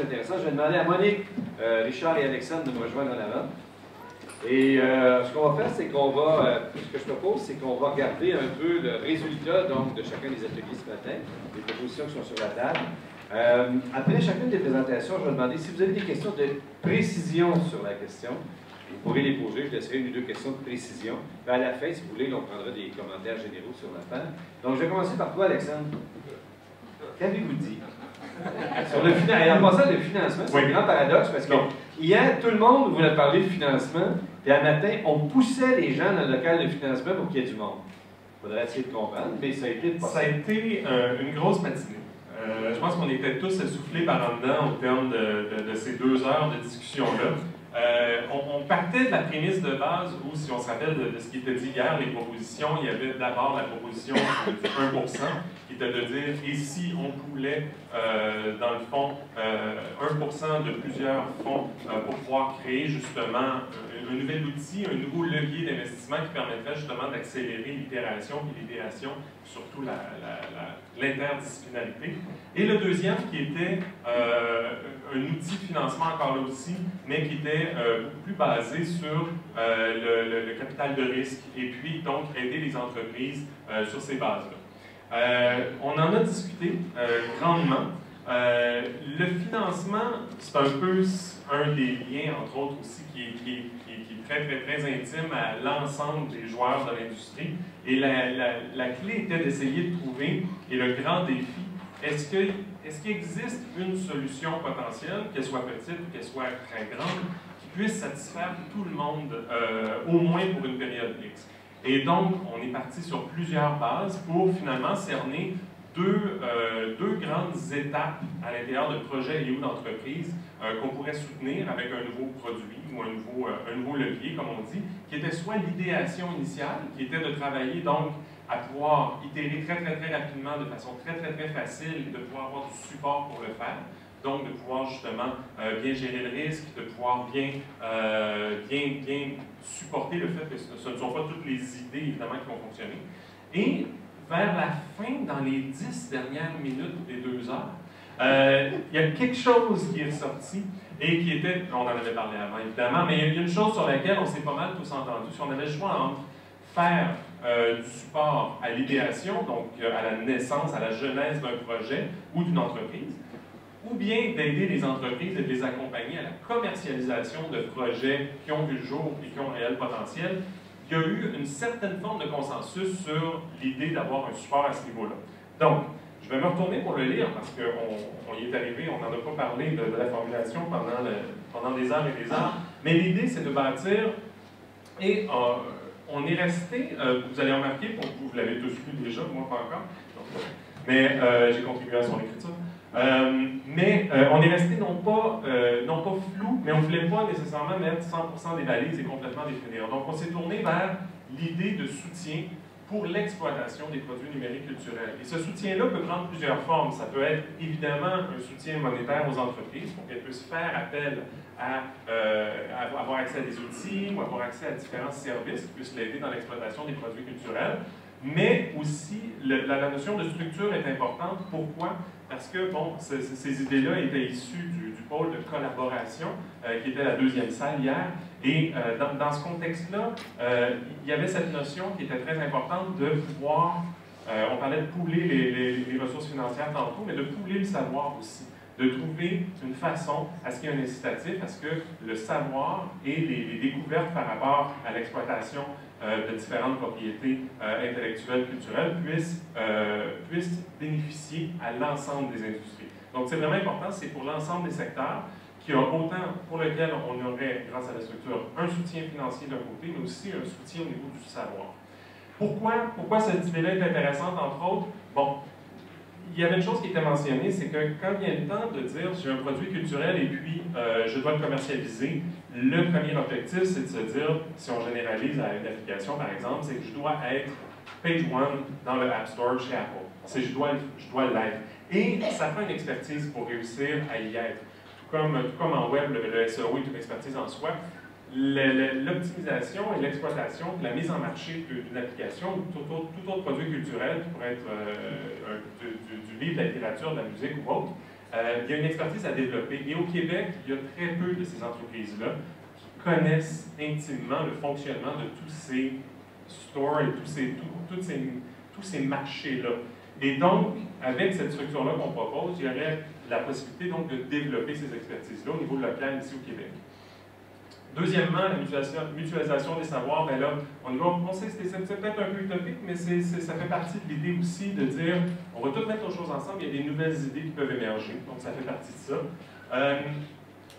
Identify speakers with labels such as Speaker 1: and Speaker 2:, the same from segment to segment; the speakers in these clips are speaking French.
Speaker 1: intéressant. Je vais demander à Monique, Richard et Alexandre de me rejoindre en avant. Et ce qu'on va faire, c'est qu'on va, ce que je propose, c'est qu'on va regarder un peu le résultat donc, de chacun des ateliers ce matin, les propositions qui sont sur la table. Après chacune des présentations, je vais demander si vous avez des questions de précision sur la question. Vous pourrez les poser, je laisserai une ou deux questions de précision. Puis à la fin, si vous voulez, on prendra des commentaires généraux sur la page. Donc, je vais commencer par toi, Alexandre. Qu'avez-vous dit? Sur le financement, en passant, le financement, c'est un grand paradoxe parce que hier, tout le monde voulait parler de financement, puis un matin, on poussait les gens dans le local de financement pour qu'il y ait du monde. Il faudrait essayer de comprendre, mais ça a été
Speaker 2: Ça a été une grosse matinée. Je pense qu'on était tous essoufflés par en dedans au terme de ces 2 heures de discussion-là. On partait de la prémisse de base où, si on se rappelle de ce qui était dit hier, les propositions, il y avait d'abord la proposition du 1%, qui était de dire, et si on voulait, dans le fond, 1% de plusieurs fonds pour pouvoir créer justement un nouvel outil, un nouveau levier d'investissement qui permettrait justement d'accélérer l'itération et l'idéation, surtout l'interdisciplinarité. Et le deuxième qui était un outil de financement encore là aussi, mais qui était beaucoup plus basé sur le capital de risque et puis donc aider les entreprises sur ces bases-là. On en a discuté grandement. Le financement, c'est un peu un des liens, entre autres aussi, qui est très intime à l'ensemble des joueurs de l'industrie. Et la clé était d'essayer de trouver, et le grand défi, est-ce qu'il existe une solution potentielle, qu'elle soit petite ou qu'elle soit très grande, qui puisse satisfaire tout le monde, au moins pour une période X? Et donc, on est parti sur plusieurs bases pour finalement cerner deux grandes étapes à l'intérieur de projets et ou d'entreprises qu'on pourrait soutenir avec un nouveau produit ou un nouveau levier, comme on dit, qui était soit l'idéation initiale, qui était de travailler donc à pouvoir itérer très rapidement, de façon très facile, de pouvoir avoir du support pour le faire, donc de pouvoir justement bien gérer le risque, de pouvoir bien supporter le fait que ce ne sont pas toutes les idées, évidemment, qui vont fonctionner. Et vers la fin, dans les 10 dernières minutes des 2 heures, il y a quelque chose qui est sorti et qui était, on en avait parlé avant évidemment, mais il y a une chose sur laquelle on s'est pas mal tous entendus. Si on avait le choix entre faire du support à l'idéation, donc à la naissance, à la genèse d'un projet ou d'une entreprise, ou bien d'aider les entreprises et de les accompagner à la commercialisation de projets qui ont vu le jour et qui ont un réel potentiel, il y a eu une certaine forme de consensus sur l'idée d'avoir un support à ce niveau-là. Donc, je vais me retourner pour le lire parce qu'on y est arrivé, on n'en a pas parlé de la formulation pendant des heures et des heures, mais l'idée c'est de bâtir, et on est resté, vous allez remarquer, vous l'avez tous lu déjà, moi pas encore, mais j'ai contribué à son écriture. On est resté non pas flou, mais on ne voulait pas nécessairement mettre 100% des balises et complètement définir. Donc on s'est tourné vers l'idée de soutien pour l'exploitation des produits numériques culturels. Et ce soutien-là peut prendre plusieurs formes. Ça peut être évidemment un soutien monétaire aux entreprises pour qu'elles puissent faire appel à avoir accès à des outils ou avoir accès à différents services qui puissent l'aider dans l'exploitation des produits culturels. Mais aussi, la notion de structure est importante. Pourquoi? Parce que, bon, ces idées-là étaient issues du pôle de collaboration, qui était la deuxième salle hier. Et dans ce contexte-là, il y avait cette notion qui était très importante de pouvoir, on parlait de pooler les ressources financières tantôt, mais de pooler le savoir aussi. De trouver une façon à ce qu'il y ait un incitatif, à ce que le savoir et les découvertes par rapport à l'exploitation de différentes propriétés intellectuelles, culturelles puissent bénéficier à l'ensemble des industries. Donc c'est vraiment important, c'est pour l'ensemble des secteurs qui ont autant pour lequel on aurait, grâce à la structure, un soutien financier d'un côté, mais aussi un soutien au niveau du savoir. Pourquoi cette idée-là est intéressante, entre autres? Bon, il y avait une chose qui était mentionnée, c'est que quand il y a le temps de dire j'ai un produit culturel et puis je dois le commercialiser, le premier objectif, c'est de se dire, si on généralise à une application par exemple, c'est que je dois être page one dans le App Store chez Apple. C'est je dois l'être. Et ça prend une expertise pour réussir à y être. Tout comme en web, le SEO est une expertise en soi. L'optimisation et l'exploitation, la mise en marché d'une application ou tout autre produit culturel qui pourrait être du livre, de la littérature, de la musique ou autre, Il y a une expertise à développer. Et au Québec, il y a très peu de ces entreprises-là qui connaissent intimement le fonctionnement de tous ces stores et tous ces marchés-là. Et donc, avec cette structure-là qu'on propose, il y aurait la possibilité donc, de développer ces expertises-là au niveau local ici au Québec. Deuxièmement, la mutualisation des savoirs, bien là, on sait que c'est peut-être un peu utopique, mais ça fait partie de l'idée aussi de dire, on va tout mettre aux choses ensemble, il y a des nouvelles idées qui peuvent émerger, donc ça fait partie de ça.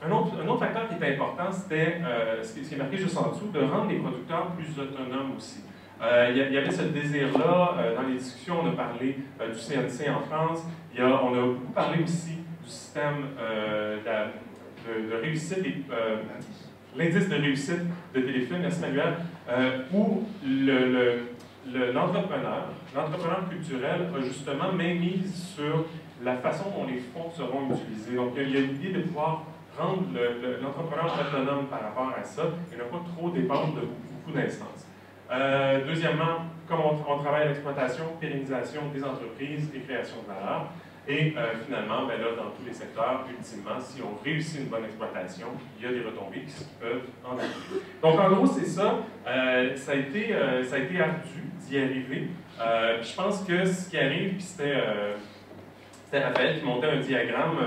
Speaker 2: Un autre facteur qui est important, c'était, ce qui est marqué juste en dessous, de rendre les producteurs plus autonomes aussi. Il y avait ce désir-là, dans les discussions, on a parlé du CNC en France, on a beaucoup parlé aussi du système de réussite l'indice de réussite de Téléfilm, merci Manuel, où l'entrepreneur culturel a justement mainmise sur la façon dont les fonds seront utilisés. Donc, il y a l'idée de pouvoir rendre l'entrepreneur autonome par rapport à ça et ne pas trop dépendre de beaucoup d'instances. Deuxièmement, comme on travaille à l'exploitation, pérennisation des entreprises et création de valeur. Et finalement, ben là, dans tous les secteurs, ultimement, si on réussit une bonne exploitation, il y a des retombées qui peuvent en découler. Donc, en gros, c'est ça. Ça a été ardu d'y arriver. Je pense que ce qui arrive, puis c'était Raphaël qui montait un diagramme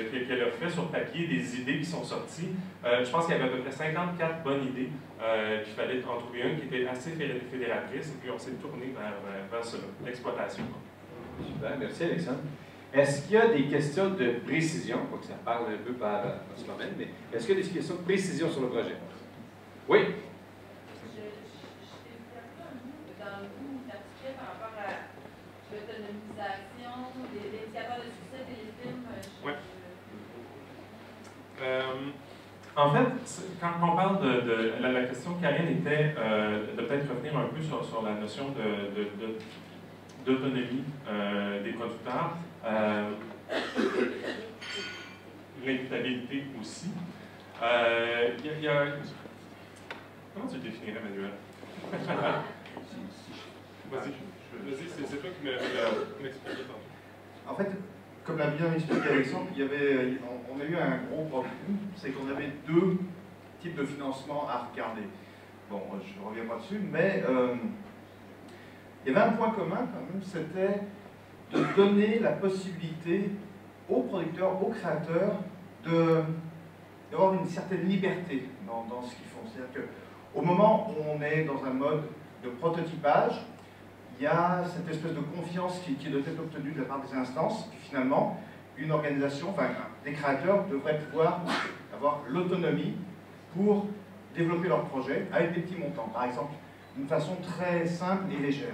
Speaker 2: qu'elle a fait sur papier, des idées qui sont sorties. Je pense qu'il y avait à peu près 54 bonnes idées. Il fallait en trouver une qui était assez fédératrice, et puis on s'est tourné vers cela, l'exploitation.
Speaker 1: Super, merci Alexandre. Est-ce qu'il y a des questions de précision, quoi que ça parle un peu par ce domaine, mais est-ce qu'il y a des questions de précision sur le projet? Oui?
Speaker 3: Je dans le bout d'article par rapport à l'autonomisation, des indicateurs de succès des films.
Speaker 2: Oui. En fait, quand on parle de la question de Karine était de peut-être revenir un peu sur la notion d'autonomie des producteurs. L'imputabilité aussi. Comment tu le définirais, Manuel? Vas-y, c'est toi qui m'expliquais tantôt.
Speaker 4: En fait, comme l'a bien expliqué Alexandre, on a eu un gros problème, c'est qu'on avait deux types de financement à regarder. Bon, je ne reviens pas dessus, mais il y avait un point commun quand même, c'était de donner la possibilité aux producteurs, aux créateurs, d'avoir une certaine liberté dans ce qu'ils font. C'est-à-dire qu'au moment où on est dans un mode de prototypage, il y a cette espèce de confiance qui doit être obtenue de la part des instances, et finalement, une organisation, enfin des créateurs devraient pouvoir avoir l'autonomie pour développer leur projet avec des petits montants, par exemple, d'une façon très simple et légère.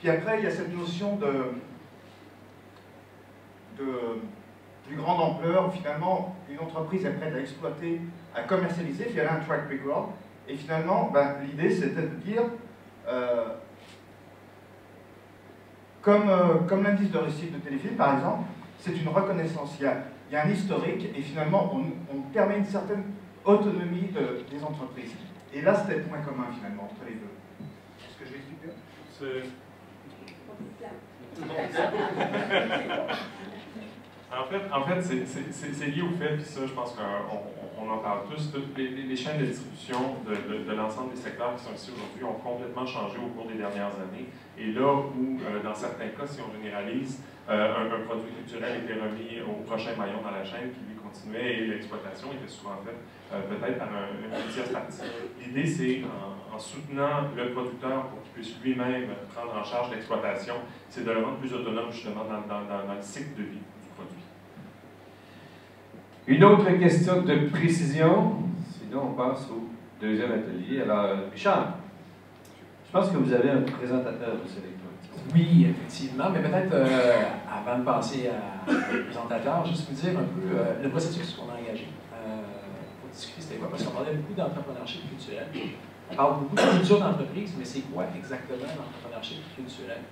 Speaker 4: Puis après, il y a cette notion plus grande ampleur, où finalement, une entreprise est prête à exploiter, à commercialiser, puis elle a un track record. Et finalement, l'idée, c'était de dire, comme l'indice de réussite de Téléfilm, par exemple, c'est une reconnaissance. Il y a un historique, et finalement, on permet une certaine autonomie des entreprises. Et là, c'était le point commun, finalement, entre les deux. Est-ce que je vais expliquer?
Speaker 2: En fait c'est lié au fait, puis ça, je pense qu'on en parle tous, toutes les chaînes de distribution de l'ensemble des secteurs qui sont ici aujourd'hui ont complètement changé au cours des dernières années. Et là où, dans certains cas, si on généralise, un produit culturel était remis au prochain maillon dans la chaîne qui lui continuait, et l'exploitation était souvent faite peut-être par une tierce partie. L'idée, c'est en soutenant le producteur pour qu'il puisse lui-même prendre en charge l'exploitation, c'est de le rendre plus autonome justement dans le cycle de vie du produit.
Speaker 1: Une autre question de précision, sinon on passe au deuxième atelier. Alors, Richard, je pense que vous avez un présentateur de cette lecture.
Speaker 5: Oui, effectivement, mais peut-être avant de passer au présentateur, juste vous dire un peu le processus qu'on a engagé pour discuter c'était quoi, parce qu'on parlait beaucoup d'entrepreneurship culturel. On parle beaucoup de culture d'entreprise, mais c'est quoi exactement l'entrepreneurship culturel?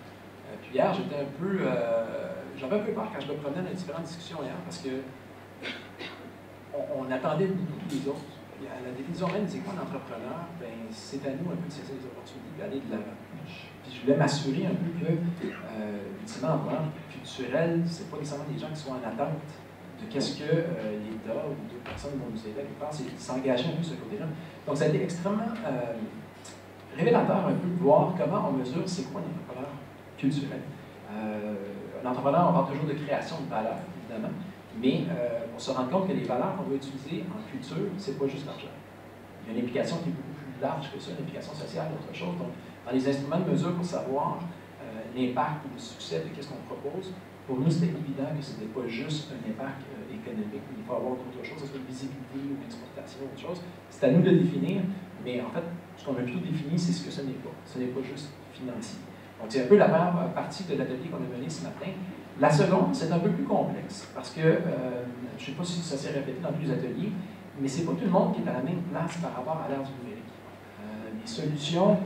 Speaker 5: Puis hier, j'avais un peu peur quand je reprenais les différentes discussions hier, parce que on attendait beaucoup des autres Puis à la définition même, c'est quoi un entrepreneur? Ben, c'est à nous un peu de saisir les opportunités d'aller de l'avant. Puis je voulais m'assurer un peu que, ultimement, en branche culturelle, c'est pas nécessairement des gens qui sont en attente de qu'est-ce que l'État ou d'autres personnes vont nous aider à quelque part, c'est s'engager un peu sur ce côté-là. Donc ça a été extrêmement révélateur un peu de voir comment on mesure c'est quoi un entrepreneur culturel. Un entrepreneur, on parle toujours de création de valeur, évidemment, mais on se rend compte que les valeurs qu'on va utiliser en culture, c'est pas juste l'argent. Il y a une implication qui est beaucoup plus large que ça, une implication sociale, autre chose. Donc, dans les instruments de mesure pour savoir l'impact ou le succès de ce qu'on propose, pour nous, c'était évident que ce n'était pas juste un impact économique, il faut avoir d'autres choses, que ce soit une visibilité ou une exportation, autre chose. C'est à nous de le définir, mais en fait, ce qu'on a plutôt défini, c'est ce que ce n'est pas. Ce n'est pas juste financier. Donc, c'est un peu la première partie de l'atelier qu'on a mené ce matin. La seconde, c'est un peu plus complexe, parce que, je ne sais pas si ça s'est répété dans tous les ateliers, mais ce n'est pas tout le monde qui est à la même place par rapport à l'ère du numérique. Les solutions,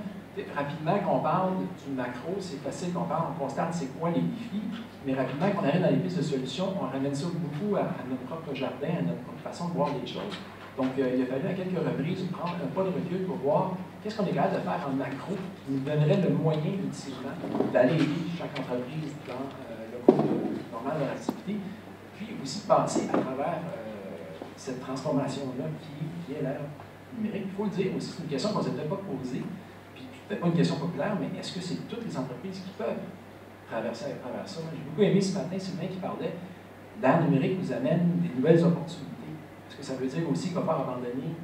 Speaker 5: rapidement, quand on parle du macro, c'est facile qu'on parle, on constate c'est quoi les défis, mais rapidement, quand on arrive dans les pistes de solutions, on ramène ça beaucoup à notre propre jardin, à notre propre façon de voir les choses. Donc, il a fallu à quelques reprises prendre un pas de recul pour voir qu'est-ce qu'on est capable de faire en macro qui nous donnerait le moyen, ultimement, d'aller aider chaque entreprise dans le cours normal de l'activité, puis aussi de passer à travers cette transformation-là qui est l'ère numérique. Il faut le dire aussi, c'est une question qu'on ne s'est peut-être pas posée, puis peut-être pas une question populaire, mais est-ce que c'est toutes les entreprises qui peuvent traverser à travers ça? J'ai beaucoup aimé ce matin Sylvain qui parlait l'ère numérique nous amène des nouvelles opportunités. Est-ce que ça veut dire aussi qu'il va falloir abandonner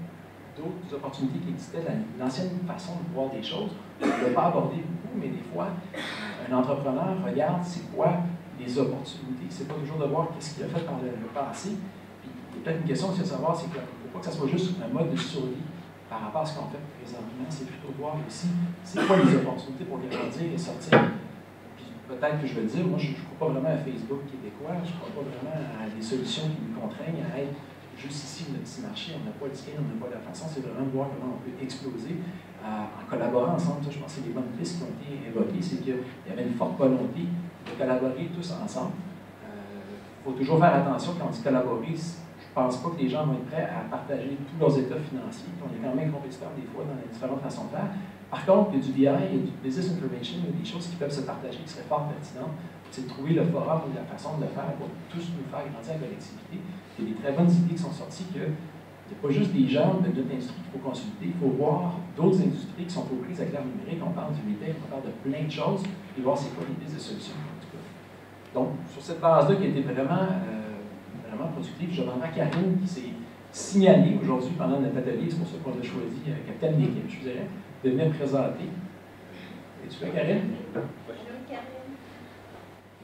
Speaker 5: d'autres opportunités qui existaient, l'ancienne façon de voir des choses? On ne l'a pas abordé beaucoup, mais des fois, un entrepreneur regarde c'est quoi les opportunités. C'est pas toujours de voir qu'est-ce qu'il a fait par le passé. Puis, peut-être une question aussi à savoir, c'est qu'il ne faut pas que ça soit juste un mode de survie par rapport à ce qu'on fait présentement. C'est plutôt de voir aussi c'est quoi les opportunités pour grandir et sortir. Puis peut-être que je vais le dire, moi je ne crois pas vraiment à Facebook québécois, je ne crois pas vraiment à des solutions qui nous contraignent à être juste ici, le petit marché, on n'a pas le scale, on n'a pas la façon, c'est vraiment de voir comment on peut exploser en collaborant ensemble. Ça, je pense que les bonnes pistes qui ont été évoquées, c'est qu'il y avait une forte volonté de collaborer tous ensemble. Il faut toujours faire attention quand on dit collaborer. Je ne pense pas que les gens vont être prêts à partager tous leurs états financiers. On est quand même compétiteurs des fois dans les différentes façons de faire. Par contre, il y a du BI, il y a du business information, il y a des choses qui peuvent se partager, qui seraient fort pertinentes. C'est de trouver le forum ou la façon de le faire pour tous nous faire grandir la collectivité. Il y a des très bonnes idées qui sont sorties que il n'y a pas juste des gens de notre industrie qu'il faut consulter, il faut voir d'autres industries qui sont aux prises avec l'ère numérique. On parle du retail, on parle de plein de choses, et voir c'est quoi les pistes de solutions. Donc, sur cette base-là qui a été vraiment, vraiment productive, je demanderai à Karine qui s'est signalée aujourd'hui pendant notre atelier, c'est pour ça qu'on a choisi capitaine d'équipe, je vous dirais, de venir présenter. Es-tu là, Karine?
Speaker 3: Bonjour, Karine.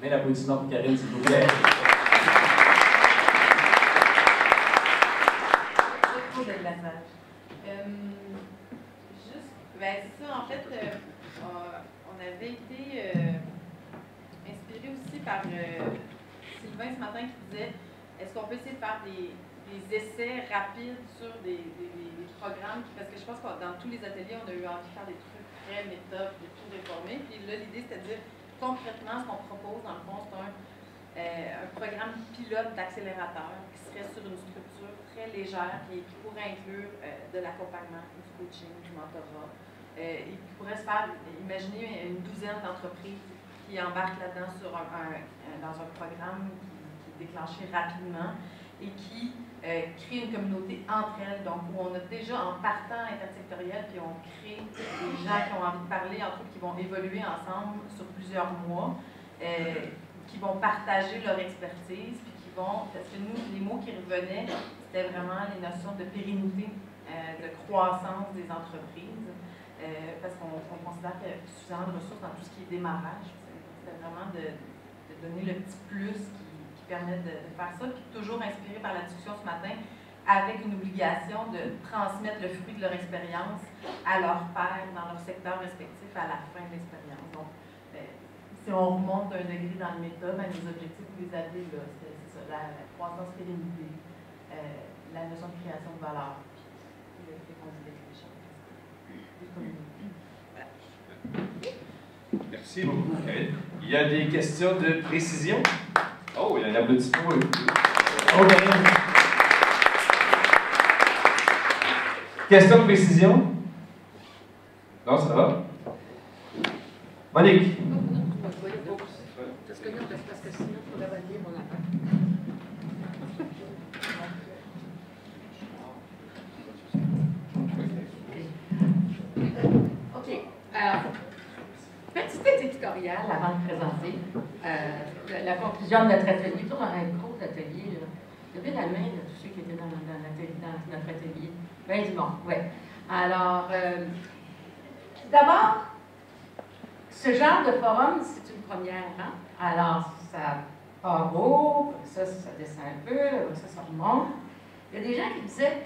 Speaker 5: Mets l'applaudissement pour Karine, s'il vous plaît.
Speaker 3: De glaçage. Juste, ben c'est ça, en fait, on avait été inspiré aussi par Sylvain ce matin qui disait est-ce qu'on peut essayer de faire des essais rapides sur des programmes, parce que je pense que dans tous les ateliers, on a eu envie de faire des trucs très méta, de tout réformer. Puis là, l'idée, c'était de dire concrètement ce qu'on propose, dans le fond, c'est un programme pilote d'accélérateur qui serait sur une structure très légère qui pourrait inclure de l'accompagnement, du coaching, du mentorat. Il pourrait se faire, imaginez une douzaine d'entreprises qui embarquent là-dedans dans un programme qui est déclenché rapidement et qui crée une communauté entre elles, donc où on a déjà en partant intersectoriel, puis on crée des gens qui ont envie de parler, entre autres qui vont évoluer ensemble sur plusieurs mois. Qui vont partager leur expertise, puis qui vont, parce que nous, les mots qui revenaient, c'était vraiment les notions de pérennité, de croissance des entreprises, parce qu'on considère qu'il y a suffisamment de ressources dans tout ce qui est démarrage. C'était vraiment de donner le petit plus qui permet de faire ça, puis toujours inspiré par la discussion ce matin, avec une obligation de transmettre le fruit de leur expérience à leurs pairs dans leur secteur respectif à la fin de l'expérience. Donc, si on remonte d'un degré dans le méta, ben, les objectifs, vous les avez là, c'est ça, la croissance pérennité, la notion de création de valeur, puis le fait qu'on dit des choses.
Speaker 1: Voilà. Merci beaucoup, Karine. Il y a des questions de précision? Oh, il y a un applaudissement. Oh, Karine. Question de précision? Non, ça va? Monique?
Speaker 6: Parce que non, parce que sinon, il faudrait valider mon affaire. OK. Petit éditorial avant de présenter la conclusion de notre atelier. Tout un gros atelier. Levez la main de tous ceux qui étaient dans notre atelier. Bien du monde, oui. Alors, d'abord, ce genre de forum, c'est une première. Hein? Alors, ça part haut, ça descend un peu, ça remonte. Il y a des gens qui disaient,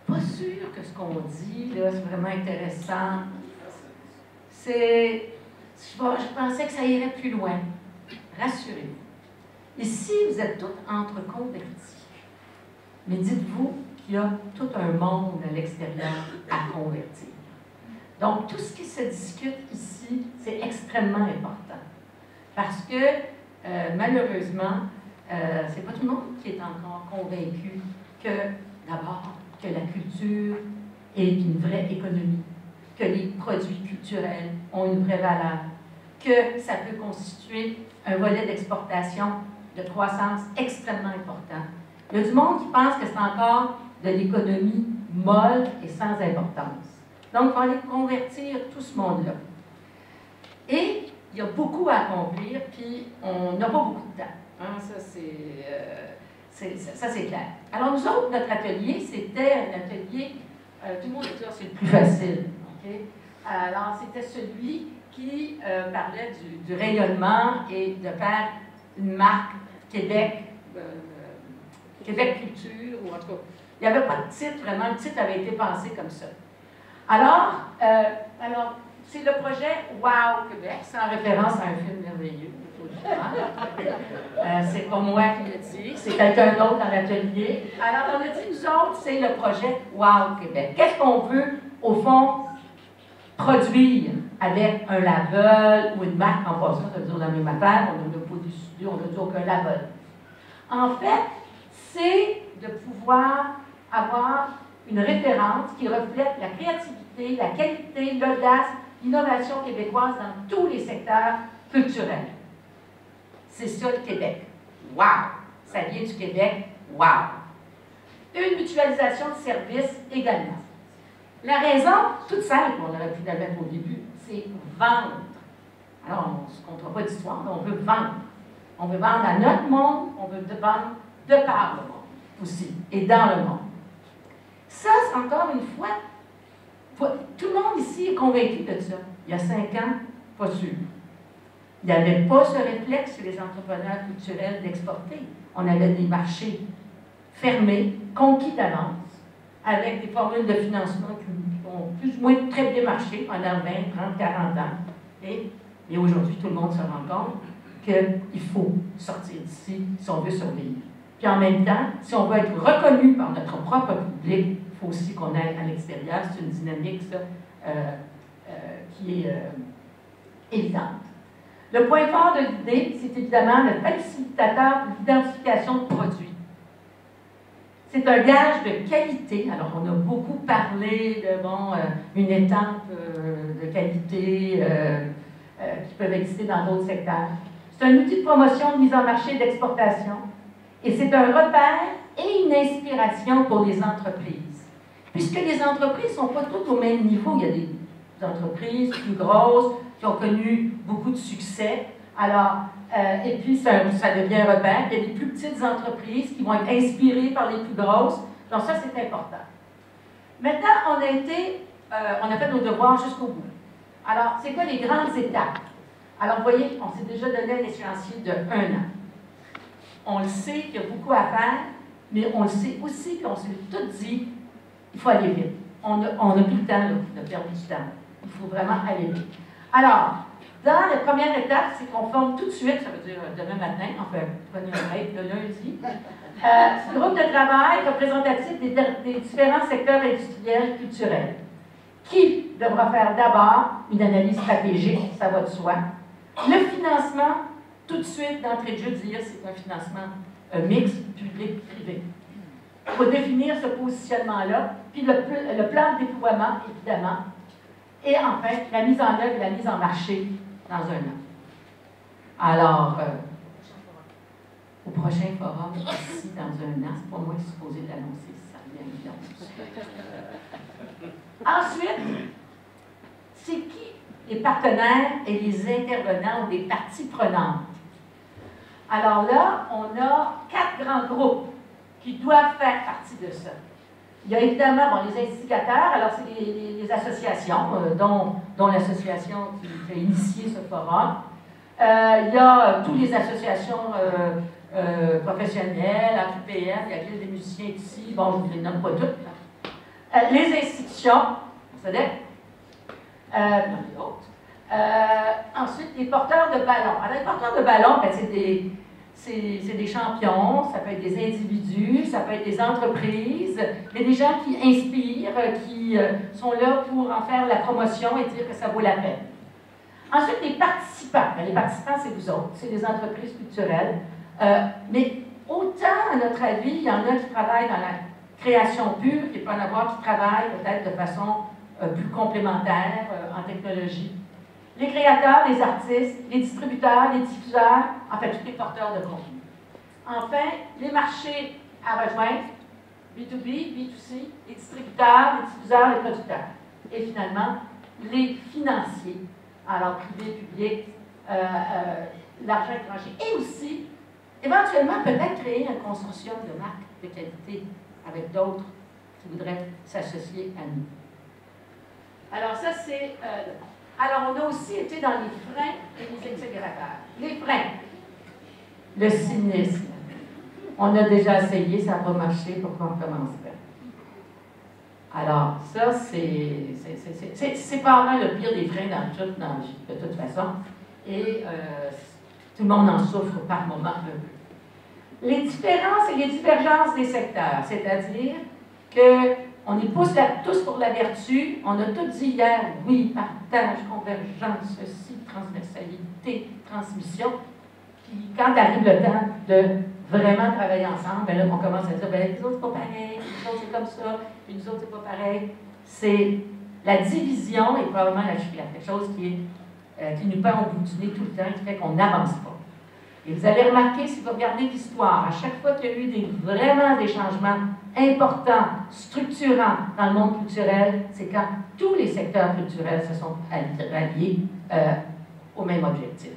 Speaker 6: pas sûr que ce qu'on dit, là, c'est vraiment intéressant. Je pensais que ça irait plus loin. Rassurez-vous. Ici, vous êtes tous entre convertis. Mais dites-vous qu'il y a tout un monde à l'extérieur à convertir. Donc, tout ce qui se discute ici, c'est extrêmement important. Parce que, malheureusement, c'est pas tout le monde qui est encore convaincu que, d'abord, que la culture est une vraie économie, que les produits culturels ont une vraie valeur, que ça peut constituer un volet d'exportation de croissance extrêmement important. Il y a du monde qui pense que c'est encore de l'économie molle et sans importance. Donc, il faut aller convertir tout ce monde-là. Et il y a beaucoup à accomplir, puis on n'a pas beaucoup de temps. Hein, ça, c'est clair. Alors, nous autres, notre atelier, c'était un atelier, tout le monde dit que c'est le plus facile. Okay? Alors, c'était celui qui parlait du rayonnement et de faire une marque Québec Culture, ou en tout cas, il n'y avait pas de titre, vraiment, le titre avait été pensé comme ça. Alors c'est le projet Wow Québec, c'est en référence à un film merveilleux. C'est pas moi qui le dis, c'est quelqu'un d'autre dans l'atelier. Alors, on a dit, nous autres, c'est le projet Wow Québec. Qu'est-ce qu'on veut, au fond, produire avec un label ou une marque en passant, ça veut dire la même affaire, on n'a pas décidé, on n'a dit aucun label. En fait, c'est de pouvoir avoir une référence qui reflète la créativité, la qualité, l'audace, l'innovation québécoise dans tous les secteurs culturels. C'est ça le Québec. Wow! Ça vient du Québec. Wow! Une mutualisation de services également. La raison, toute simple, on aurait pu la mettre au début, c'est vendre. Alors, on ne se comptera pas d'histoire, mais on veut vendre. On veut vendre à notre monde, on veut vendre de par le monde aussi, et dans le monde. Ça, c'est encore une fois, tout le monde ici est convaincu de ça. Il y a 5 ans, pas sûr. Il n'y avait pas ce réflexe chez les entrepreneurs culturels d'exporter. On avait des marchés fermés, conquis d'avance, avec des formules de financement qui ont plus ou moins très bien marché pendant 20, 30, 40 ans. Et aujourd'hui, tout le monde se rend compte qu'il faut sortir d'ici si on veut survivre. Puis en même temps, si on veut être reconnu par notre propre public, il faut aussi qu'on aille à l'extérieur. C'est une dynamique, ça, qui est évidente. Le point fort de l'idée, c'est évidemment le facilitateur de l'identification de produits. C'est un gage de qualité. Alors, on a beaucoup parlé de, une étape de qualité qui peuvent exister dans d'autres secteurs. C'est un outil de promotion, de mise en marché, d'exportation. Et c'est un repère et une inspiration pour les entreprises. Puisque les entreprises ne sont pas toutes au même niveau. Il y a des entreprises plus grosses qui ont connu beaucoup de succès. Alors, et puis ça devient un repère. Il y a des plus petites entreprises qui vont être inspirées par les plus grosses. Donc ça, c'est important. Maintenant, on a fait nos devoirs jusqu'au bout. Alors, c'est quoi les grandes étapes? Alors, vous voyez, on s'est déjà donné un échéancier de 1 an. On le sait qu'il y a beaucoup à faire, mais on le sait aussi qu'on s'est tout dit, il faut aller vite. On n'a plus le temps là, de perdre du temps. Il faut vraiment aller vite. Alors, dans la première étape, c'est qu'on forme tout de suite, ça veut dire demain matin, on fait prenez un break le lundi, groupe de travail représentatif des différents secteurs industriels et culturels, qui devra faire d'abord une analyse stratégique, ça va de soi. Le financement, tout de suite, d'entrée de jeu, dire c'est un financement mixte, public-privé. faut définir ce positionnement-là, puis le plan de déploiement, évidemment, et enfin, la mise en œuvre et la mise en marché dans un an. Alors, au prochain forum, ici, dans un an, c'est pas moi qui suis supposé l'annoncer, ça revient évidemment. Ensuite, c'est qui les partenaires et les intervenants ou les parties prenantes? Alors là, on a 4 grands groupes qui doivent faire partie de ça. Il y a évidemment les instigateurs, alors c'est les associations, dont l'association qui a initié ce forum. Il y a toutes les associations professionnelles, AQPM, il y a la Guilde des musiciens ici, bon, je ne vous les nomme pas toutes. Les institutions, c'est-à-dire, ensuite, les porteurs de ballons. Alors, les porteurs de ballons, ben, c'est des champions, ça peut être des individus, ça peut être des entreprises, mais des gens qui inspirent, qui sont là pour en faire la promotion et dire que ça vaut la peine. Ensuite, les participants. Ben, les participants, c'est vous autres, c'est les entreprises culturelles. Mais autant, à notre avis, il y en a qui travaillent dans la création pure, il peut y en avoir qui travaillent peut-être de façon plus complémentaire en technologie. Les créateurs, les artistes, les distributeurs, les diffuseurs, en fait, tous les porteurs de contenu. Enfin, les marchés à rejoindre, B2B, B2C, les distributeurs, les diffuseurs, les producteurs. Et finalement, les financiers, alors privé, public, l'argent étranger. Et aussi, éventuellement, peut-être créer un consortium de marques de qualité avec d'autres qui voudraient s'associer à nous. Alors ça, c'est... alors, on a aussi été dans les freins et les accélérateurs. Les freins, le cynisme. On a déjà essayé, ça n'a pas marché, pourquoi on recommencerait? Alors, ça, c'est pas vraiment le pire des freins dans la vie, de toute façon. Et tout le monde en souffre par moment un peu. Les différences et les divergences des secteurs, c'est-à-dire qu'on est tous pour la vertu, on a tout dit hier, oui, partage, convergence, ceci, transversalité, transmission. Puis quand arrive le temps de vraiment travailler ensemble, ben là, on commence à dire, ben les autres, c'est pas pareil, les autres, c'est comme ça, puis nous autres, c'est pas pareil. C'est la division est probablement quelque chose qui nous pend au bout du nez tout le temps, qui fait qu'on n'avance pas. Et vous allez remarquer, si vous regardez l'histoire, à chaque fois qu'il y a eu vraiment des changements importants, structurants dans le monde culturel, c'est quand tous les secteurs culturels se sont alliés au même objectif.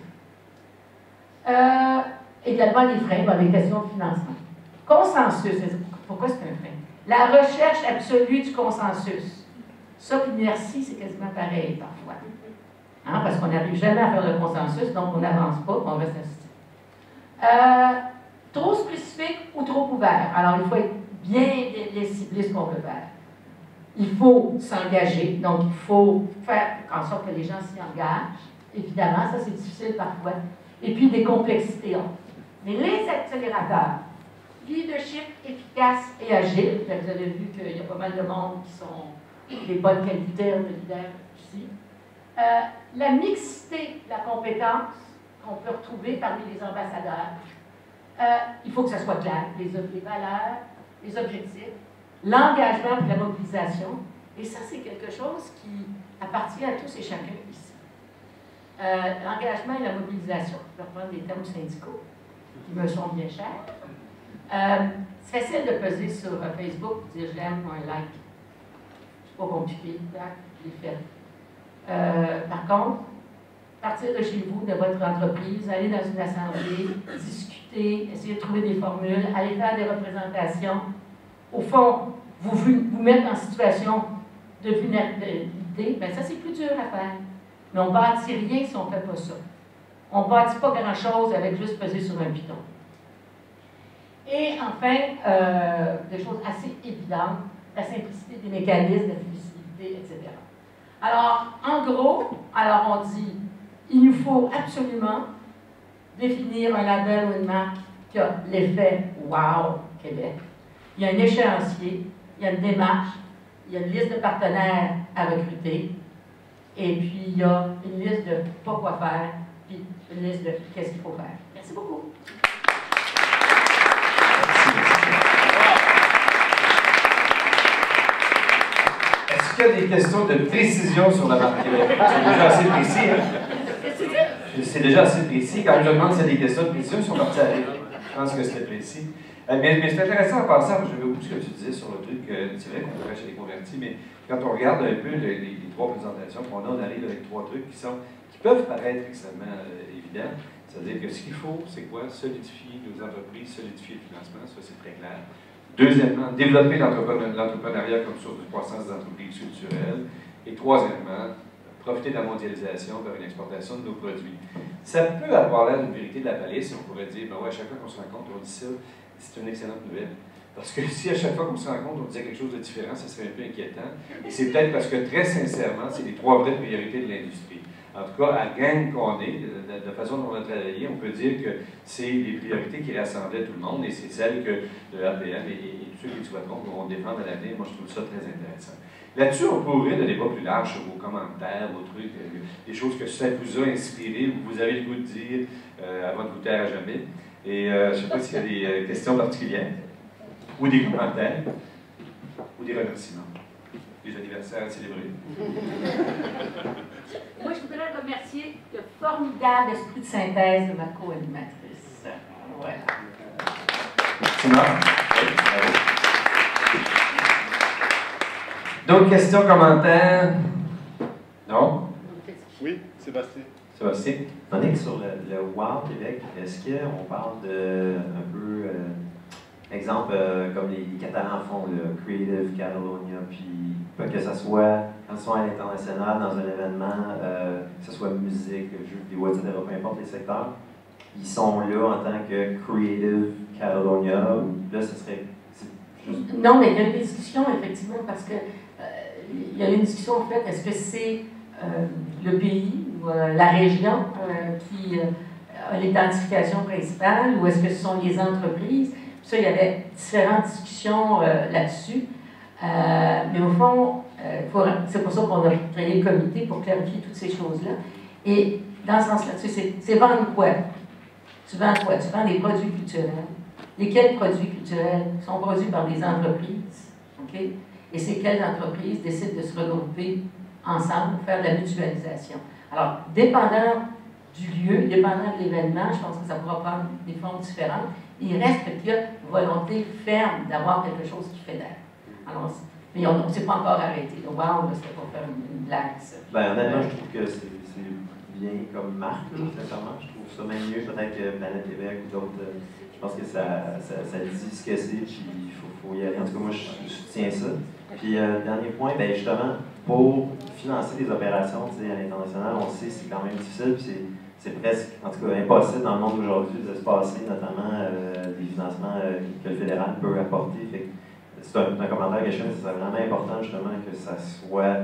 Speaker 6: Également les freins, les questions de financement. Consensus, pourquoi c'est un frein? La recherche absolue du consensus. Ça, puis l'inertie, c'est quasiment pareil parfois. Hein, parce qu'on n'arrive jamais à faire le consensus, donc on n'avance pas, on reste assis. Trop spécifique ou trop ouvert. Alors, il faut être bien cibler ce qu'on veut faire. Il faut s'engager, donc il faut faire en sorte que les gens s'y engagent. Évidemment, ça c'est difficile parfois. Et puis des complexités. Mais les accélérateurs, leadership efficace et agile, vous avez vu qu'il y a pas mal de monde qui sont des bonnes qualités de leaders ici. La mixité de la compétence qu'on peut retrouver parmi les ambassadeurs. Il faut que ça soit clair, les valeurs, les objectifs, l'engagement pour la mobilisation. Et ça, c'est quelque chose qui appartient à tous et chacun ici. L'engagement et la mobilisation, je vais reprendre des termes syndicaux qui me sont bien chers. C'est facile de peser sur Facebook, dire j'aime ou un like. C'est pas compliqué, je l'ai fait. Par contre, partir de chez vous, de votre entreprise, aller dans une assemblée, discuter, essayer de trouver des formules, aller faire des représentations. Au fond, vous mettre en situation de vulnérabilité, bien ça c'est plus dur à faire. Mais on ne bâtit rien si on ne fait pas ça. On ne bâtit pas grand-chose avec juste peser sur un piton. Et enfin, des choses assez évidentes, la simplicité des mécanismes, la flexibilité, etc. Alors, en gros, on dit il nous faut absolument définir un label ou une marque qui a l'effet « Wow Québec ». Il y a un échéancier, il y a une démarche, il y a une liste de partenaires à recruter, et puis il y a une liste de pas quoi faire, puis une liste de qu'est-ce qu'il faut faire. Merci beaucoup.
Speaker 1: fait des questions de précision sur la marque Québec. C'est déjà assez précis. Hein? C'est déjà assez précis. Quand je me demande s'il y a des questions de précision, ils sont partis à rire. Je pense que c'était précis. Mais c'est intéressant en passant, j'avais oublié ce que tu disais sur le truc, c'est vrai qu'on peut chez les convertis, mais quand on regarde un peu les trois présentations qu'on a, on arrive avec trois trucs qui peuvent paraître extrêmement évidents. C'est-à-dire que ce qu'il faut, c'est quoi? Solidifier nos entreprises, solidifier le financement, ça c'est très clair. Deuxièmement, développer l'entrepreneuriat comme source de croissance des entreprises culturelles. Et troisièmement, profiter de la mondialisation vers une exportation de nos produits. Ça peut avoir l'air d'une vérité de la palisse, on pourrait dire, ben ouais, à chaque fois qu'on se rencontre, on dit ça, c'est une excellente nouvelle. Parce que si à chaque fois qu'on se rencontre, on disait quelque chose de différent, ça serait un peu inquiétant. Et c'est peut-être parce que, très sincèrement, c'est les trois vraies priorités de l'industrie. En tout cas, à la gang qu'on est, de la façon dont on a travaillé, on peut dire que c'est les priorités qui rassemblaient tout le monde et c'est celles que le APM et tous ceux qui le souhaiteront vont défendre à l'avenir. Moi, je trouve ça très intéressant. Là-dessus, on peut ouvrir le débat plus large sur vos commentaires, vos trucs, des choses que ça vous a inspiré ou vous avez le goût de dire avant de vous taire à jamais. Et je ne sais pas s'il y a des questions particulières ou des commentaires ou des remerciements. Les anniversaires à célébrer.
Speaker 6: Moi, je voudrais remercier le formidable esprit de synthèse de ma co-animatrice. Voilà.
Speaker 1: Simon? D'autres questions, commentaires? Non?
Speaker 7: Oui, Sébastien.
Speaker 1: Sébastien?
Speaker 8: Monique, sur le Wow Québec, est-ce qu'on parle de un peu, exemple, comme les Catalans font, le Creative Catalonia, puis pas que ça soit, quand ils sont à l'international, dans un événement, que ce soit musique, jeux vidéo, etc., peu importe les secteurs, ils sont là en tant que Creative Catalonia, ou là, ce serait juste...
Speaker 6: Non, mais il y a une discussion, effectivement, parce que il y a une discussion, en fait, est-ce que c'est le pays ou la région qui a l'identification principale, ou est-ce que ce sont les entreprises? Puis ça, il y avait différentes discussions là-dessus. Mais au fond, c'est pour ça qu'on a créé le comité, pour clarifier toutes ces choses-là. Et dans ce sens-là, c'est vendre quoi? Tu vends quoi? Tu vends des produits culturels. Lesquels produits culturels sont produits par des entreprises? Okay? Et c'est quelles entreprises décident de se regrouper ensemble pour faire de la mutualisation? Alors, dépendant du lieu, dépendant de l'événement, je pense que ça pourra prendre des formes différentes. Il reste qu'il y a une volonté ferme d'avoir quelque chose qui fédère. Alors, mais on ne s'est pas encore arrêté. Donc, wow, c'était pour faire une blague, ça.
Speaker 8: Ben, honnêtement, je trouve que c'est bien comme marque, sincèrement. Je trouve ça même mieux peut-être que Planète Québec ou d'autres. Je pense que ça dit ce que c'est, puis il faut y aller. En tout cas, moi, je soutiens ça. Puis, dernier point, ben, justement, pour financer des opérations à l'international, on sait que c'est quand même difficile, puis c'est presque, en tout cas, impossible dans le monde d'aujourd'hui de se passer, notamment des financements que le fédéral peut apporter. Fait c'est un commentaire que je fais, mais c'est vraiment important justement que ça soit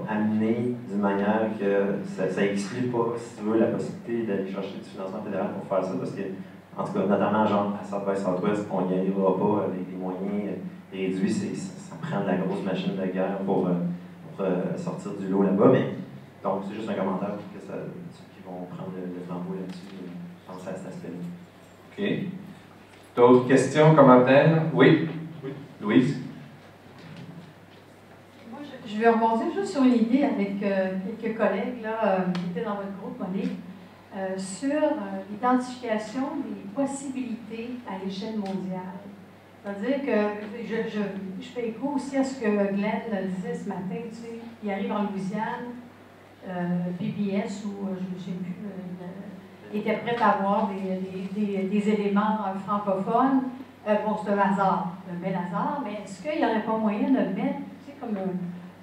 Speaker 8: amené d'une manière que ça n'exclut pas, si tu veux, la possibilité d'aller chercher du financement fédéral pour faire ça, parce que, en tout cas, notamment genre à South-West, on n'y arrivera pas avec des moyens réduits, ça prend de la grosse machine de guerre pour sortir du lot là-bas, mais donc c'est juste un commentaire pour que ceux qui vont prendre le flambeau là-dessus pensent à cet aspect-là.
Speaker 1: OK. D'autres questions, commentaires? Oui? Louise?
Speaker 9: Moi, je vais rebondir juste sur une idée avec quelques collègues là, qui étaient dans votre groupe, Monique, sur l'identification des possibilités à l'échelle mondiale. C'est-à-dire que je fais écho aussi à ce que Glenn disait ce matin, tu sais, il arrive en Louisiane, PBS, ou je ne sais plus, était prêt à avoir des éléments francophones. Bon, c'est un hasard, un bel hasard, mais est-ce qu'il n'y aurait pas moyen de mettre, tu sais, comme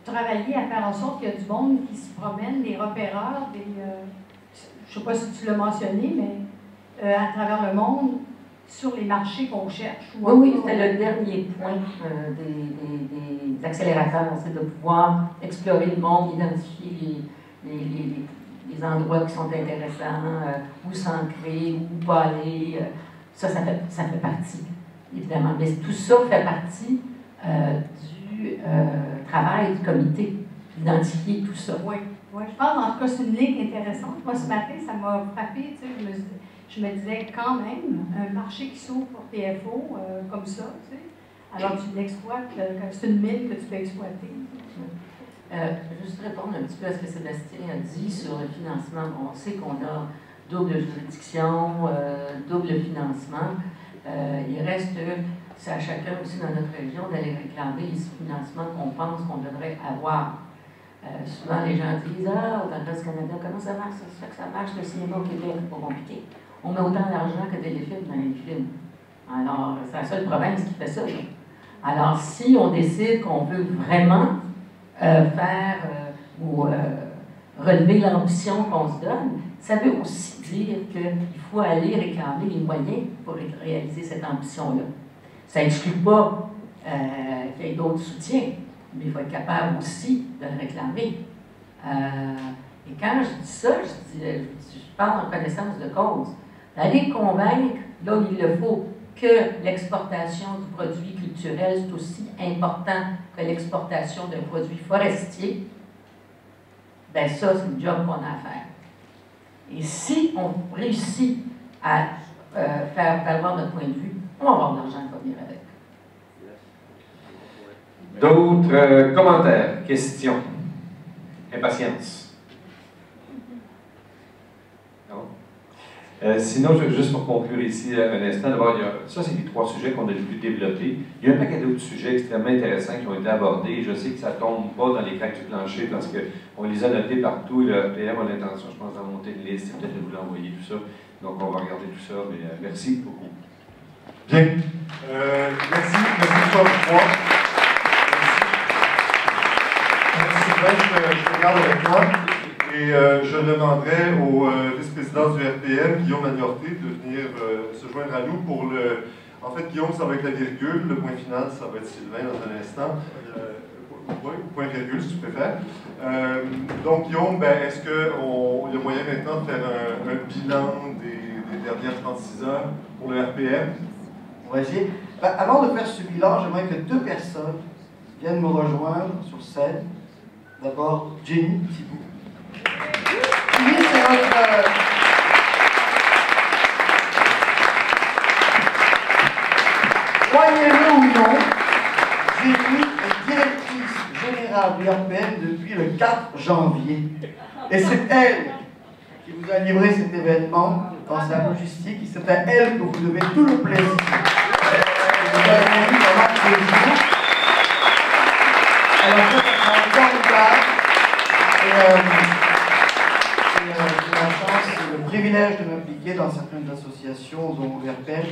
Speaker 9: travailler à faire en sorte qu'il y a du monde qui se promène, des repéreurs, je ne sais pas si tu l'as mentionné, mais à travers le monde, sur les marchés qu'on cherche.
Speaker 6: Oui, c'était le dernier point des accélérateurs, c'est de pouvoir explorer le monde, identifier les endroits qui sont intéressants, où s'ancrer, où pas aller. Ça fait partie, évidemment. Mais tout ça fait partie du travail du comité, d'identifier tout ça.
Speaker 9: Oui, je pense en tout cas c'est une ligne intéressante. Moi, ce matin, ça m'a frappé, tu sais, je me disais quand même, un marché qui s'ouvre pour TFO, comme ça, tu sais, Alors tu l'exploites, c'est une mine que tu peux exploiter.
Speaker 6: Juste répondre un petit peu à ce que Sébastien a dit sur le financement. On sait qu'on a double juridiction, double financement. Il reste, c'est à chacun aussi dans notre région d'aller réclamer les financements qu'on pense qu'on devrait avoir. Souvent, les gens disent « Ah, au Canada, comment ça marche? Ça fait que ça marche, le cinéma au Québec, c'est pas compliqué. On met autant d'argent que des films dans les films. » Alors, c'est la seule province qui fait ça. Là. Alors, si on décide qu'on veut vraiment relever l'ambition qu'on se donne, ça veut aussi dire qu'il faut aller réclamer les moyens pour réaliser cette ambition-là. Ça n'exclue pas qu'il y ait d'autres soutiens, mais il faut être capable aussi de le réclamer. Et quand je dis ça, je parle en connaissance de cause. D'aller convaincre, là où il le faut, que l'exportation du produit culturel, c'est aussi important que l'exportation d'un produit forestier, bien ça, c'est le job qu'on a à faire. Et si on réussit à faire valoir notre point de vue, on va avoir de l'argent qui va venir avec.
Speaker 1: D'autres commentaires, questions, impatience? Sinon, juste pour conclure ici un instant, d'abord, ça c'est les 3 sujets qu'on a voulu développer. Il y a un paquet d'autres sujets extrêmement intéressants qui ont été abordés. Je sais que ça ne tombe pas dans les craques du plancher parce qu'on les a notés partout. Le RPM a l'intention, je pense, d'en monter une liste et peut-être de vous l'envoyer tout ça. Donc on va regarder tout ça, mais merci beaucoup.
Speaker 7: Bien. Merci pour moi. Merci Sylvain, je regarde avec toi. Et je demanderai au vice-président du RPM, Guillaume Agnorté, de venir se joindre à nous pour le... En fait, Guillaume, ça va être la virgule, le point final, ça va être Sylvain dans un instant. Oui, point virgule, si tu préfères. Donc, Guillaume, est-ce qu'il y a moyen maintenant de faire un bilan des dernières 36 heures pour le RPM?
Speaker 10: On va essayer. Avant de faire ce bilan, j'aimerais que 2 personnes viennent me rejoindre sur scène. D'abord, Jenny Thibault. Oui, c'est votre... Croyez-le ou non, Jenny est directrice générale du RPM depuis le 4 janvier. Et c'est elle qui vous a livré cet événement dans sa logistique. C'est à elle que vous devez tout le plaisir. Vous avez vu pendant 2 jours. Alors, ça sera encore une place. J'ai la chance et le privilège de m'impliquer dans certaines associations, dont l'URPM,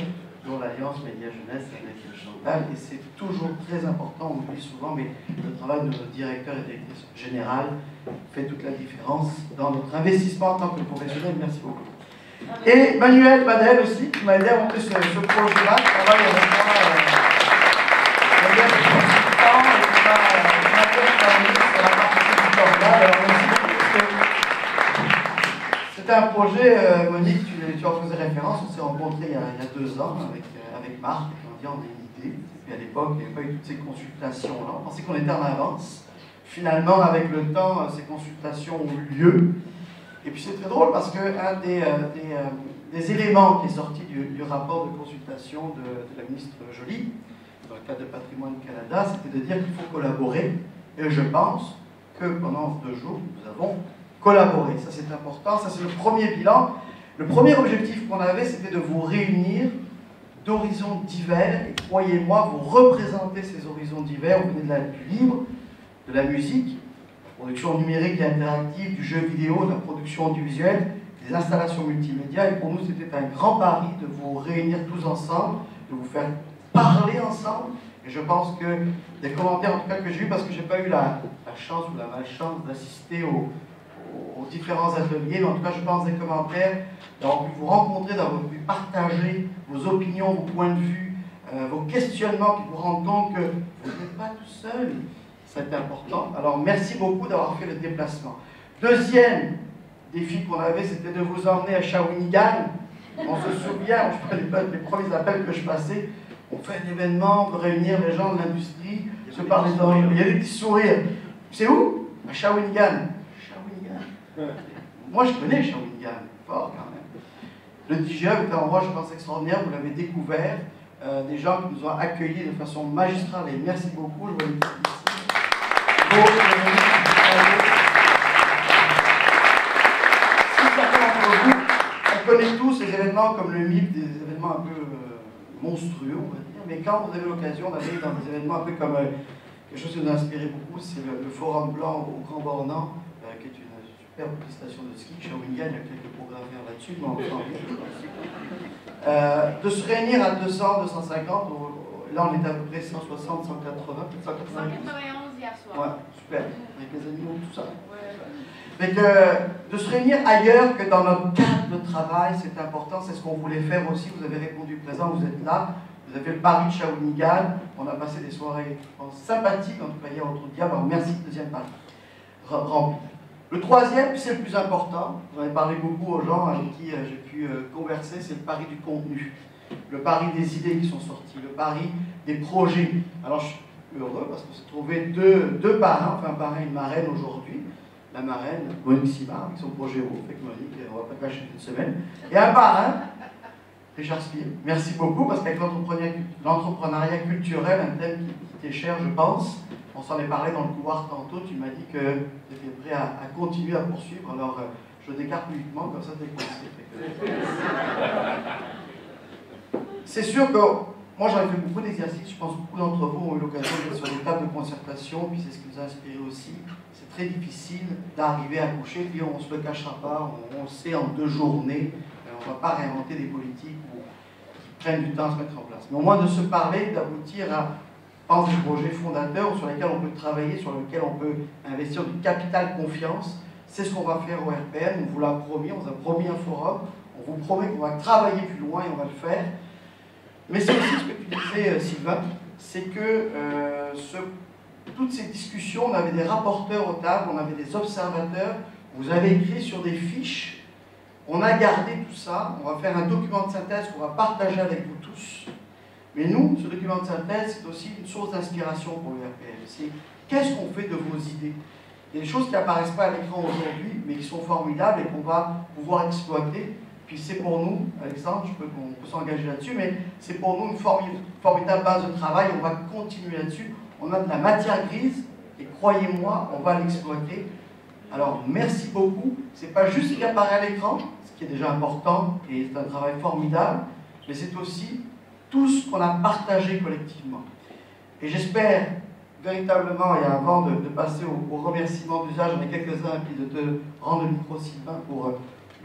Speaker 10: dont l'Alliance Média Jeunesse avec Chantal, et c'est toujours très important, on oublie souvent, mais le travail de notre directeur et directrice générale fait toute la différence dans notre investissement en tant que professionnel. Merci beaucoup. Et Manuel Badel aussi, qui m'a aidé à monter ce projet-là, qui travaille avec moi. C'était un projet, Monique, tu en faisais référence, on s'est rencontrés il y a 2 ans avec Marc, et on dit on a une idée. Et à l'époque, il n'y avait pas eu toutes ces consultations-là. On pensait qu'on était en avance. Finalement, avec le temps, ces consultations ont eu lieu. Et puis c'est très drôle parce qu'un des éléments qui est sorti du rapport de consultation de la ministre Joly, dans le cadre de Patrimoine Canada, c'était de dire qu'il faut collaborer. Et je pense que pendant 2 jours, nous avons collaboré. Ça, c'est important. Ça, c'est le premier bilan. Le premier objectif qu'on avait, c'était de vous réunir d'horizons divers. Et croyez-moi, vous représentez ces horizons divers. Vous venez du livre, de la musique, la production numérique et interactive, du jeu vidéo, de la production audiovisuelle, des installations multimédia. Et pour nous, c'était un grand pari de vous réunir tous ensemble, de vous faire parler ensemble. Et je pense que des commentaires, en tout cas, que j'ai eu, parce que je n'ai pas eu la chance ou la malchance d'assister aux différents ateliers, mais en tout cas, je pense des commentaires, d'avoir pu vous rencontrer, d'avoir pu partager vos opinions, vos points de vue, vos questionnements, puis vous rendre compte que vous n'êtes pas tout seul. C'est important. Alors, merci beaucoup d'avoir fait le déplacement. Deuxième défi qu'on avait, c'était de vous emmener à Shawinigan. On se souvient, les premiers appels que je passais, on fait un événement, on veut réunir les gens de l'industrie, se parler d'origine. Il y a des petits sourires. C'est où? À Shawinigan. Shawinigan. Moi, je connais Shawinigan, fort quand même. Le DGE est un endroit, je pense, extraordinaire. Vous l'avez découvert. des gens qui nous ont accueillis de façon magistrale et merci beaucoup. Je vous remercie. On connaît tous ces événements comme le MIP, des événements un peu monstrueux, on va dire, mais quand vous avez l'occasion d'aller dans des événements un peu comme quelque chose qui nous a inspiré beaucoup, c'est le Forum Blanc au Grand Bornand, qui est une superbe station de ski. Shawinigan, il y a quelques programmes là-dessus, mais on s'en vient. De se réunir à 200, 250, là on est à peu près 160, 180, peut-être
Speaker 3: 191 hier soir.
Speaker 10: Ouais, super, avec les animaux, tout ça. Mais de se réunir ailleurs que dans notre cadre de travail, c'est important, c'est ce qu'on voulait faire aussi. Vous avez répondu présent, vous êtes là. Vous avez le pari de Shawinigan. On a passé des soirées, je pense, sympathiques, en tout cas hier autour du diable. Alors merci, deuxième pari. Rempli. Le troisième, puis c'est le plus important, vous en avez parlé beaucoup aux gens avec qui j'ai pu converser, c'est le pari du contenu. Le pari des idées qui sont sorties, le pari des projets. Alors je suis heureux parce qu'on s'est trouvé deux parrains, enfin un parrain et une marraine aujourd'hui. La marraine, Monique Simard, avec son projet haut, fait que Monique, on ne va pas cacher une semaine. Et un parrain, Richard Spiel. Merci beaucoup, parce qu'avec l'entrepreneuriat culturel, un thème qui t'est cher, je pense, on s'en est parlé dans le couloir tantôt, tu m'as dit que tu étais prêt à continuer à poursuivre, alors je décarte publiquement, comme ça tu es coincé. C'est sûr que moi j'en ai fait beaucoup d'exercices, je pense que beaucoup d'entre vous ont eu l'occasion d'être sur des tables de concertation, puis c'est ce qui nous a inspiré aussi. C'est très difficile d'arriver à coucher, puis on ne se le cachera pas, on le sait en 2 journées, on ne va pas réinventer des politiques qui prennent du temps à se mettre en place. Mais au moins de se parler, d'aboutir à des projets fondateurs sur lesquels on peut travailler, sur lesquels on peut investir du capital confiance. C'est ce qu'on va faire au RPN, on vous l'a promis, on vous a promis un forum, on vous promet qu'on va travailler plus loin et on va le faire. Mais c'est aussi ce que tu disais, Sylvain, c'est que toutes ces discussions, on avait des rapporteurs aux tables, on avait des observateurs, vous avez écrit sur des fiches, on a gardé tout ça, on va faire un document de synthèse qu'on va partager avec vous tous. Mais nous, ce document de synthèse, c'est aussi une source d'inspiration pour le RPN. C'est qu'est-ce qu'on fait de vos idées? Il y a des choses qui n'apparaissent pas à l'écran aujourd'hui, mais qui sont formidables et qu'on va pouvoir exploiter. Puis c'est pour nous, Alexandre, on peut s'engager là-dessus, mais c'est pour nous une formidable base de travail, on va continuer là-dessus. On a de la matière grise, et croyez-moi, on va l'exploiter. Alors, merci beaucoup. Ce n'est pas juste ce qui apparaît à l'écran, ce qui est déjà important, et c'est un travail formidable, mais c'est aussi tout ce qu'on a partagé collectivement. Et j'espère véritablement, et avant de passer au remerciement d'usage, j'en ai quelques-uns, et puis de te rendre le micro, Sylvain, pour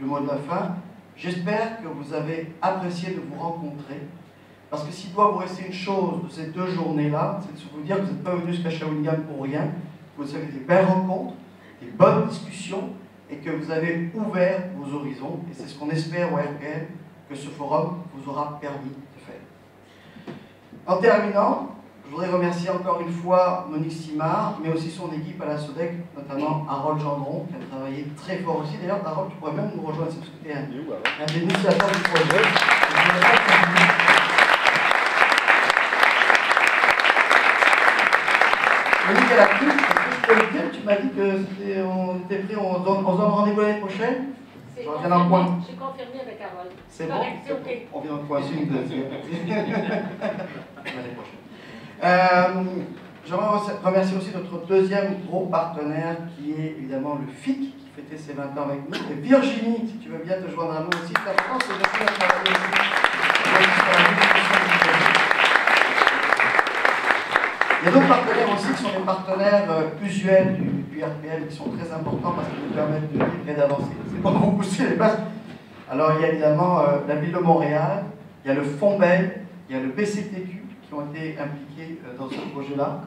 Speaker 10: le mot de la fin, j'espère que vous avez apprécié de vous rencontrer. Parce que s'il doit vous rester une chose de ces 2 journées-là, c'est de vous dire que vous n'êtes pas venu jusqu'à Shawinigan pour rien, que vous avez des belles rencontres, des bonnes discussions, et que vous avez ouvert vos horizons. Et c'est ce qu'on espère au RPN, que ce forum vous aura permis de faire. En terminant, je voudrais remercier encore une fois Monique Simard, mais aussi son équipe à la SODEC, notamment Harold Gendron, qui a travaillé très fort aussi. D'ailleurs, Harold, tu pourrais même nous rejoindre, parce que tu es un des initiateurs du projet. Monique, elle a pris, je peux le dire, tu m'as dit qu'on était pris, on se donne rendez-vous l'année prochaine.
Speaker 6: C'est
Speaker 10: je reviens dans le coin.
Speaker 6: J'ai confirmé avec Harold.
Speaker 10: C'est bon,
Speaker 6: c'est OK.
Speaker 10: On vient dans le coin sud. L'année prochaine. J'aimerais remercier aussi notre deuxième gros partenaire qui est évidemment le FIC, qui fêtait ses 20 ans avec nous. Et Virginie, si tu veux bien te joindre à nous aussi, ta France, c'est merci à travailler aussi. Il y a d'autres partenaires aussi qui sont des partenaires usuels du RPN qui sont très importants parce qu'ils nous permettent de vivre et d'avancer. C'est pas vous pousser les places. Alors il y a évidemment la ville de Montréal, il y a le Fonds Bell, il y a le BCTQ qui ont été impliqués dans ce projet-là.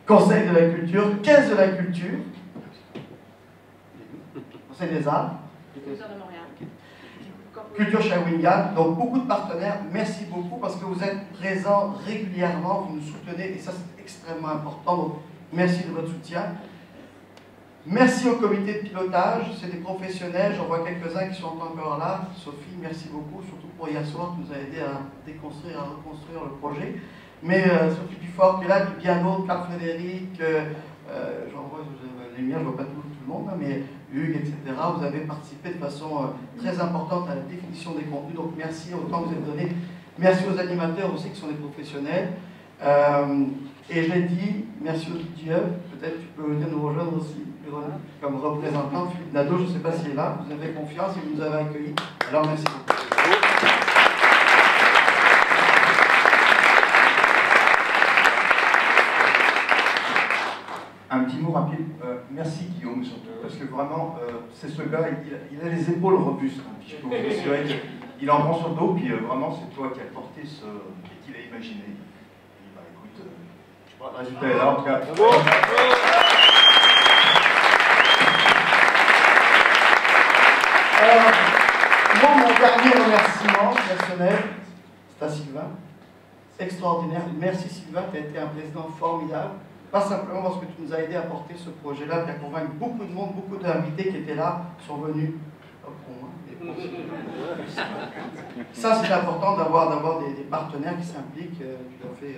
Speaker 10: Conseil de la culture, Caisse de la culture, Conseil des arts,
Speaker 3: Culture de Montréal.
Speaker 10: Culture Shawinigan, donc beaucoup de partenaires, merci beaucoup parce que vous êtes présents régulièrement, vous nous soutenez et ça c'est extrêmement important, donc merci de votre soutien. Merci au comité de pilotage, c'est des professionnels, j'en vois quelques-uns qui sont encore là. Sophie, merci beaucoup, surtout pour hier soir qui nous a aidé à déconstruire, à reconstruire le projet. Mais Sophie Dufort qui est là, puis bien d'autres, Carl Frédéric, j'en vois les miens, je ne vois pas tout le monde, hein, mais Hugues, etc. Vous avez participé de façon très importante à la définition des contenus, donc merci autant que vous avez donné Merci aux animateurs aussi qui sont des professionnels. Et je l'ai dit, merci aux DJ. Peut-être tu peux venir nous rejoindre aussi comme représentant. Philippe Nadeau, je ne sais pas s'il est là. Vous avez confiance et vous nous avez accueillis. Alors merci beaucoup.
Speaker 4: Un petit mot rapide. Merci Guillaume surtout, parce que vraiment, c'est ce gars, il a les épaules robustes. Hein, puis je peux vous assurer qu'il en prend sur le dos, puis vraiment c'est toi qui as porté ce qu'il a imaginé. Et bah écoute, je crois que le résultat est là en tout cas.
Speaker 10: Moi, mon dernier remerciement personnel, c'est à Sylvain. Extraordinaire. Merci Sylvain, tu as été un président formidable. Pas simplement parce que tu nous as aidé à porter ce projet-là, tu as convaincu beaucoup de monde, beaucoup d'invités qui étaient là, sont venus. Ça, c'est important d'avoir des partenaires qui s'impliquent. Tu l'as fait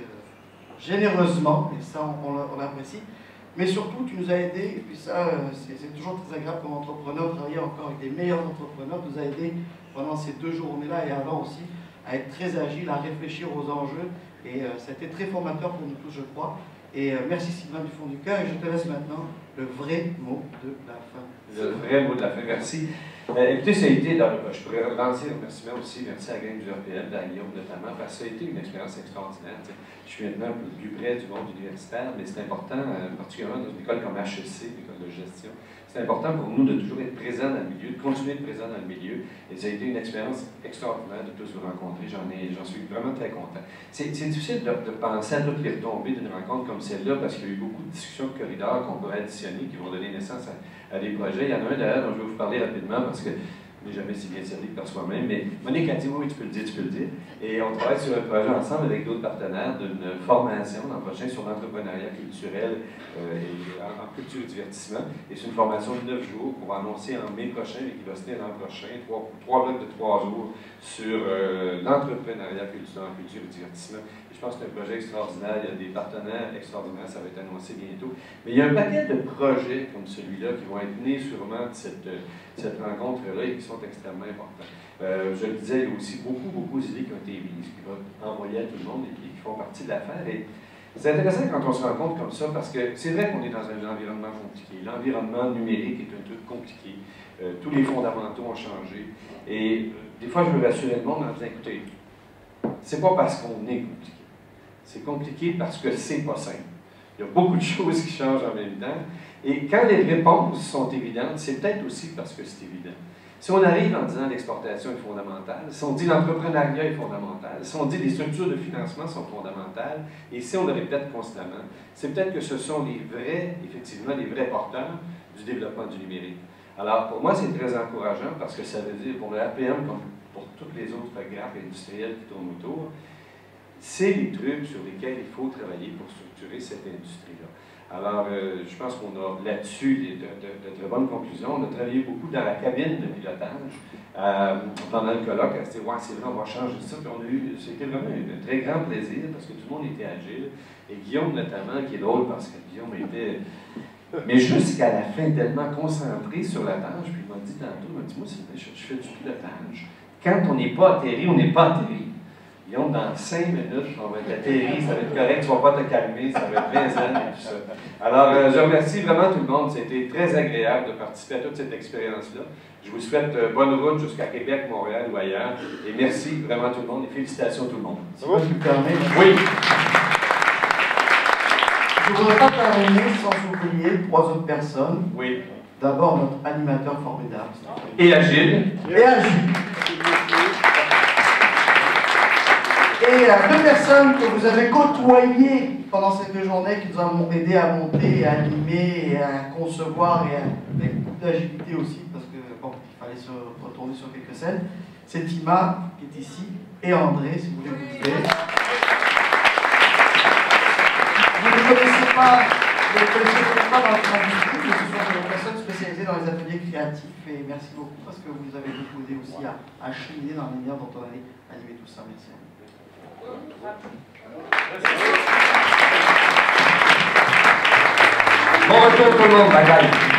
Speaker 10: généreusement, et ça, on l'apprécie. Mais surtout, tu nous as aidés, et puis ça, c'est toujours très agréable comme entrepreneur, de travailler encore avec des meilleurs entrepreneurs, tu nous as aidés pendant ces 2 journées-là et avant aussi, à être très agile, à réfléchir aux enjeux, et ça a été très formateur pour nous tous, je crois. Et merci Sylvain du fond du cœur, et je te laisse maintenant le vrai mot de la fin.
Speaker 1: Le vrai mot de la fin, merci. Écoutez, ça a été, je pourrais relancer le remerciement aussi, merci à la gang du RPM, à Guillaume notamment, parce que ça a été une expérience extraordinaire. Je suis maintenant un peu plus près du monde universitaire, mais c'est important, particulièrement dans une école comme HEC, l'école de gestion, c'est important pour nous de toujours être présents dans le milieu, de continuer d'être présents dans le milieu, et ça a été une expérience extraordinaire de tous vous rencontrer, j'en suis vraiment très content. C'est difficile de penser à toutes les retombées d'une rencontre comme celle-là, parce qu'il y a eu beaucoup de discussions de corridors qu'on pourrait additionner, qui vont donner naissance à des projets. Il y en a un d'ailleurs dont je vais vous parler rapidement, parce que on n'est jamais si bien servi que par soi-même, mais Monique a dit oui, tu peux le dire, tu peux le dire. Et on travaille sur un projet ensemble avec d'autres partenaires d'une formation l'an prochain sur l'entrepreneuriat culturel et en culture et divertissement. Et c'est une formation de 9 jours qu'on va annoncer en mai prochain, mais qui va se tenir l'an prochain, 3 blocs de 3 jours sur l'entrepreneuriat en culture et divertissement. Et je pense que c'est un projet extraordinaire, il y a des partenaires extraordinaires, ça va être annoncé bientôt. Mais il y a un paquet de projets comme celui-là qui vont être nés sûrement de cette rencontre-là et qui sont extrêmement importants. Je le disais, il y a aussi beaucoup d'idées qui ont été émises, qui vont envoyer à tout le monde et qui font partie de l'affaire. Et c'est intéressant quand on se rend compte comme ça, parce que c'est vrai qu'on est dans un environnement compliqué. L'environnement numérique est un truc compliqué. Tous les fondamentaux ont changé. Et des fois, je veux rassurer le monde en disant, écoutez, c'est pas parce qu'on est compliqué. C'est compliqué parce que c'est pas simple. Il y a beaucoup de choses qui changent en même temps. Et quand les réponses sont évidentes, c'est peut-être aussi parce que c'est évident. Si on arrive en disant l'exportation est fondamentale, si on dit l'entrepreneuriat est fondamental, si on dit les structures de financement sont fondamentales, et si on le répète constamment, c'est peut-être que ce sont effectivement les vrais porteurs du développement du numérique. Alors, pour moi, c'est très encourageant parce que ça veut dire, pour le RPM, comme pour tous les autres grappes industriels qui tournent autour, c'est les trucs sur lesquels il faut travailler pour structurer cette industrie-là. Alors, je pense qu'on a là-dessus de très bonnes conclusions. On a travaillé beaucoup dans la cabine de pilotage. Pendant le colloque, on s'est dit, ouais, c'est vrai, on va changer ça. Puis c'était vraiment un très grand plaisir parce que tout le monde était agile. Et Guillaume, notamment, qui est drôle parce que Guillaume était. Mais jusqu'à la fin, tellement concentré sur la tâche. Puis il m'a dit tantôt, moi, je fais du pilotage. Quand on n'est pas atterri, on n'est pas atterri. Guillaume, dans 5 minutes, on va être atterri, ça va être correct, tu ne vas pas te calmer, ça va être bien zen et tout ça. Alors, je remercie vraiment tout le monde. C'était très agréable de participer à toute cette expérience-là. Je vous souhaite bonne route jusqu'à Québec, Montréal ou ailleurs. Et merci vraiment tout le monde et félicitations tout le monde.
Speaker 10: Si vous me permettez.
Speaker 1: Oui.
Speaker 10: Je ne voudrais pas terminer sans oublier 3 autres personnes.
Speaker 1: Oui.
Speaker 10: D'abord, notre animateur formidable.
Speaker 1: Et agile.
Speaker 10: Et agile. Et 2 personnes que vous avez côtoyées pendant ces 2 journées, qui nous ont aidé à monter, à animer, et à concevoir, et avec beaucoup d'agilité aussi, parce que bon, il fallait se retourner sur quelques scènes. C'est Tima qui est ici, et André, si vous voulez vous lever. Vous ne connaissez pas dans notre industrie, mais ce sont des personnes spécialisées dans les ateliers créatifs, et merci beaucoup, parce que vous nous avez beaucoup aidé aussi à cheminer dans la manière dont on allait animer tout ça. Merci.
Speaker 1: Bon retour tout le monde, bye bye.